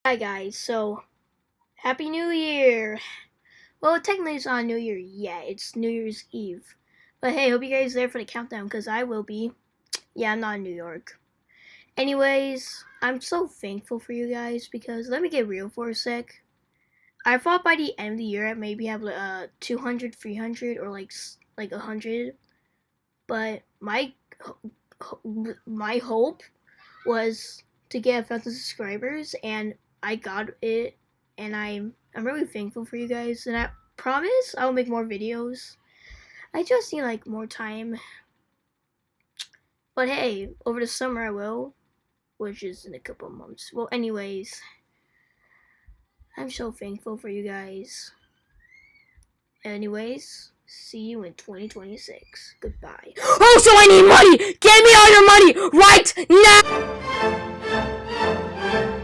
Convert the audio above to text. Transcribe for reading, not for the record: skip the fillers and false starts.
Hi guys, so Happy New Year! Well, technically it's not New Year yet, it's New Year's Eve. But hey, hope you guys are there for the countdown, because I will be. Yeah, I'm not in New York. Anyways, I'm so thankful for you guys, because let me get real for a sec. I thought by the end of the year I'd maybe have 200, 300, or like 100. But my hope was to get 1,000 subscribers, and I got it, and I'm really thankful for you guys, and I promise I will make more videos. I just need like more time, but hey, over the summer I will, which is in a couple months. Well, anyways, I'm so thankful for you guys. Anyways, see you in 2026. Goodbye. Oh, so I need money! Get me all your money right now!